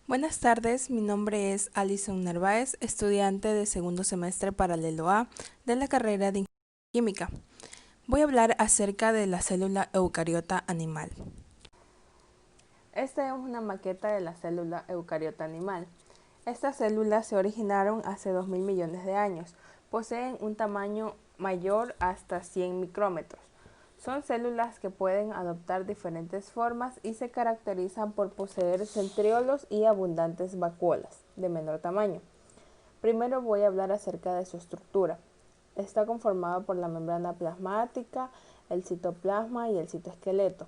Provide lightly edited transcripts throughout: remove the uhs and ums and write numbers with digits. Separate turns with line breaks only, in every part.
Buenas tardes, mi nombre es Alison Narváez, estudiante de segundo semestre paralelo A de la carrera de Ingeniería Química. Voy a hablar acerca de la célula eucariota animal. Esta es una maqueta de la célula eucariota animal. Estas células se originaron hace 2.000 millones de años. Poseen un tamaño mayor hasta 100 micrómetros. Son células que pueden adoptar diferentes formas y se caracterizan por poseer centriolos y abundantes vacuolas de menor tamaño. Primero voy a hablar acerca de su estructura. Está conformado por la membrana plasmática, el citoplasma y el citoesqueleto.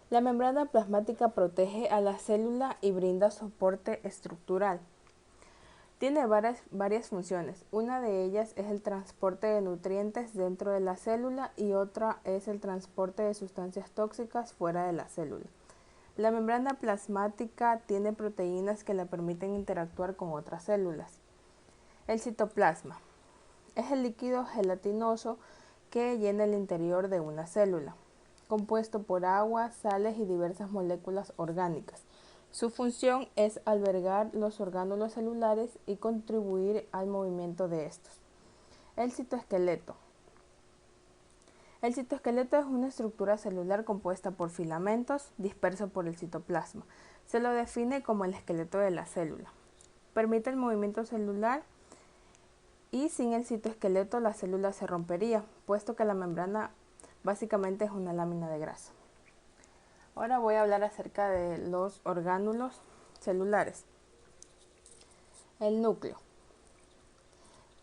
La membrana plasmática protege a la célula y brinda soporte estructural. Tiene varias funciones. Una de ellas es el transporte de nutrientes dentro de la célula y otra es el transporte de sustancias tóxicas fuera de la célula. La membrana plasmática tiene proteínas que le permiten interactuar con otras células. El citoplasma es el líquido gelatinoso que llena el interior de una célula, compuesto por agua, sales y diversas moléculas orgánicas. Su función es albergar los orgánulos celulares y contribuir al movimiento de estos. El citoesqueleto. El citoesqueleto es una estructura celular compuesta por filamentos dispersos por el citoplasma. Se lo define como el esqueleto de la célula. Permite el movimiento celular y sin el citoesqueleto la célula se rompería, puesto que la membrana básicamente es una lámina de grasa. Ahora voy a hablar acerca de los orgánulos celulares. El núcleo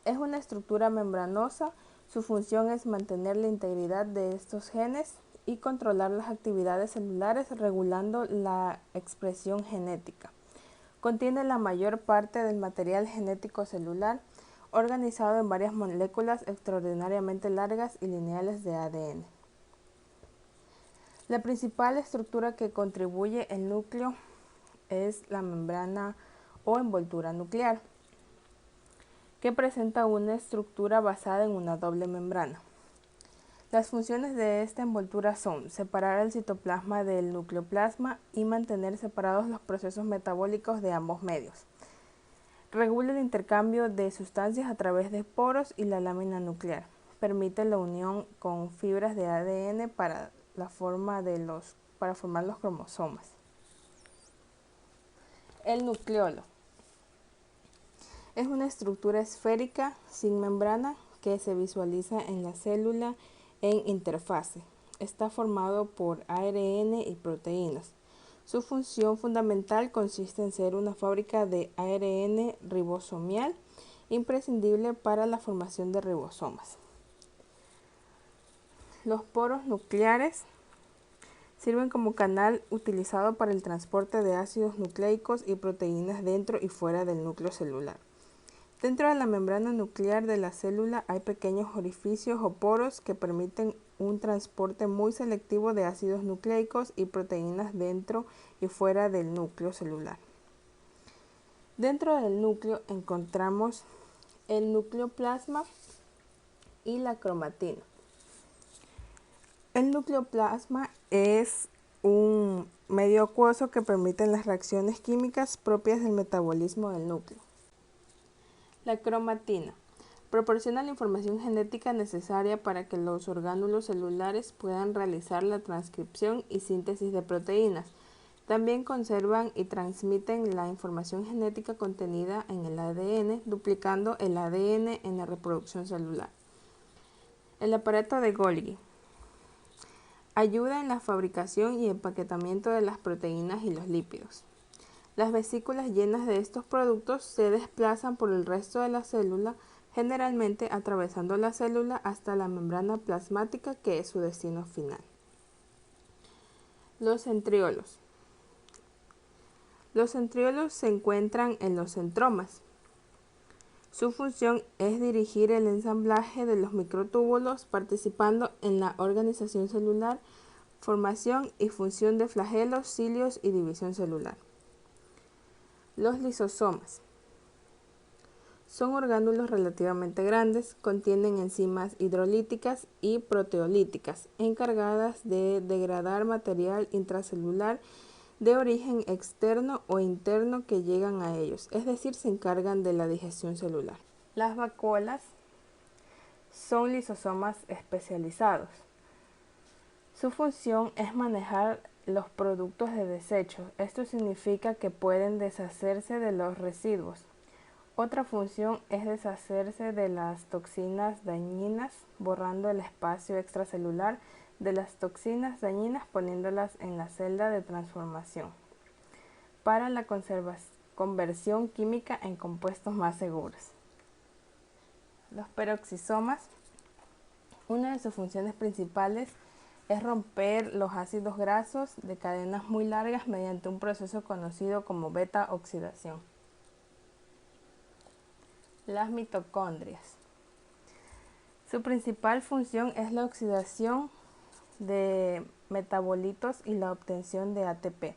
es una estructura membranosa. Su función es mantener la integridad de estos genes y controlar las actividades celulares regulando la expresión genética. Contiene la mayor parte del material genético celular organizado en varias moléculas extraordinariamente largas y lineales de ADN. La principal estructura que contribuye el núcleo es la membrana o envoltura nuclear, que presenta una estructura basada en una doble membrana. Las funciones de esta envoltura son separar el citoplasma del nucleoplasma y mantener separados los procesos metabólicos de ambos medios. Regula el intercambio de sustancias a través de poros y la lámina nuclear. Permite la unión con fibras de ADN para formar los cromosomas. El nucleolo es una estructura esférica sin membrana que se visualiza en la célula en interfase. Está formado por ARN y proteínas. Su función fundamental consiste en ser una fábrica de ARN ribosomial imprescindible para la formación de ribosomas. Los poros nucleares sirven como canal utilizado para el transporte de ácidos nucleicos y proteínas dentro y fuera del núcleo celular. Dentro de la membrana nuclear de la célula hay pequeños orificios o poros que permiten un transporte muy selectivo de ácidos nucleicos y proteínas dentro y fuera del núcleo celular. Dentro del núcleo encontramos el nucleoplasma y la cromatina. El nucleoplasma es un medio acuoso que permite las reacciones químicas propias del metabolismo del núcleo. La cromatina proporciona la información genética necesaria para que los orgánulos celulares puedan realizar la transcripción y síntesis de proteínas. También conservan y transmiten la información genética contenida en el ADN, duplicando el ADN en la reproducción celular. El aparato de Golgi ayuda en la fabricación y empaquetamiento de las proteínas y los lípidos. Las vesículas llenas de estos productos se desplazan por el resto de la célula, generalmente atravesando la célula hasta la membrana plasmática, que es su destino final. Los centriolos. Los centriolos se encuentran en los centromas. Su función es dirigir el ensamblaje de los microtúbulos, participando en la organización celular, formación y función de flagelos, cilios y división celular. Los lisosomas son orgánulos relativamente grandes, contienen enzimas hidrolíticas y proteolíticas encargadas de degradar material intracelular de origen externo o interno que llegan a ellos, es decir, se encargan de la digestión celular. Las vacuolas son lisosomas especializados. Su función es manejar los productos de desecho. Esto significa que pueden deshacerse de los residuos. Otra función es deshacerse de las toxinas dañinas, borrando el espacio extracelular de las toxinas dañinas poniéndolas en la celda de transformación para la conversión química en compuestos más seguros. Los peroxisomas, una de sus funciones principales es romper los ácidos grasos de cadenas muy largas mediante un proceso conocido como beta-oxidación. Las mitocondrias. Su principal función es la oxidación de metabolitos y la obtención de ATP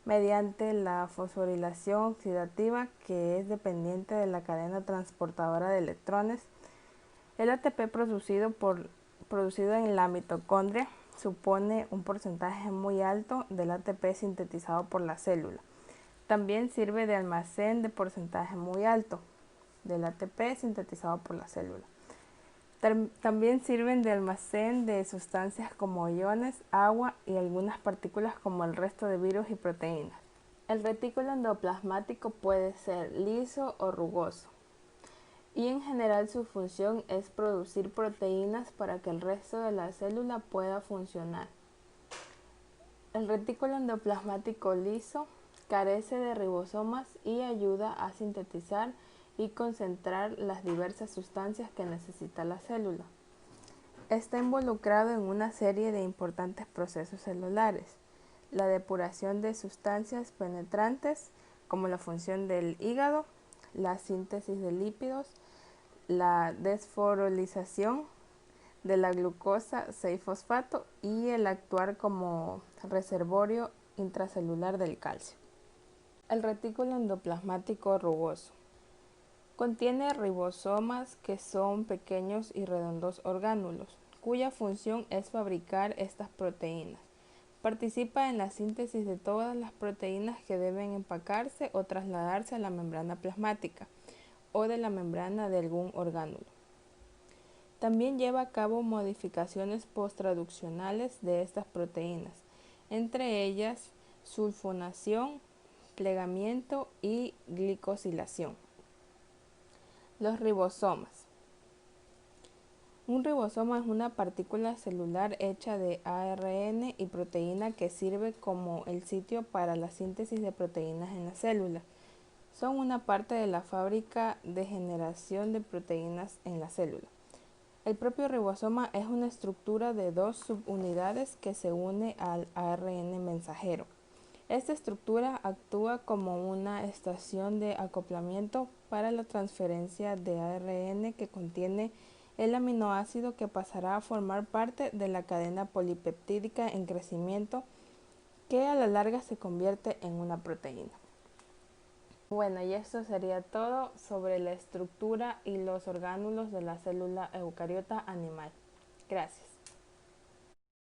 mediante la fosforilación oxidativa que es dependiente de la cadena transportadora de electrones. El ATP producido en la mitocondria supone un porcentaje muy alto del ATP sintetizado por la célula. También sirve de almacén de porcentaje muy alto del ATP sintetizado por la célula. También sirven de almacén de sustancias como iones, agua y algunas partículas como el resto de virus y proteínas. El retículo endoplasmático puede ser liso o rugoso y en general su función es producir proteínas para que el resto de la célula pueda funcionar. El retículo endoplasmático liso carece de ribosomas y ayuda a sintetizar y concentrar las diversas sustancias que necesita la célula. Está involucrado en una serie de importantes procesos celulares: la depuración de sustancias penetrantes, como la función del hígado, la síntesis de lípidos, la desfosforilación de la glucosa 6-fosfato y el actuar como reservorio intracelular del calcio. El retículo endoplasmático rugoso contiene ribosomas, que son pequeños y redondos orgánulos, cuya función es fabricar estas proteínas. Participa en la síntesis de todas las proteínas que deben empacarse o trasladarse a la membrana plasmática o de la membrana de algún orgánulo. También lleva a cabo modificaciones posttraduccionales de estas proteínas, entre ellas sulfonación, plegamiento y glicosilación. Los ribosomas. Un ribosoma es una partícula celular hecha de ARN y proteína que sirve como el sitio para la síntesis de proteínas en la célula. Son una parte de la fábrica de generación de proteínas en la célula. El propio ribosoma es una estructura de dos subunidades que se une al ARN mensajero. Esta estructura actúa como una estación de acoplamiento para la transferencia de ARN que contiene el aminoácido que pasará a formar parte de la cadena polipeptídica en crecimiento, que a la larga se convierte en una proteína. Bueno, y esto sería todo sobre la estructura y los orgánulos de la célula eucariota animal. Gracias.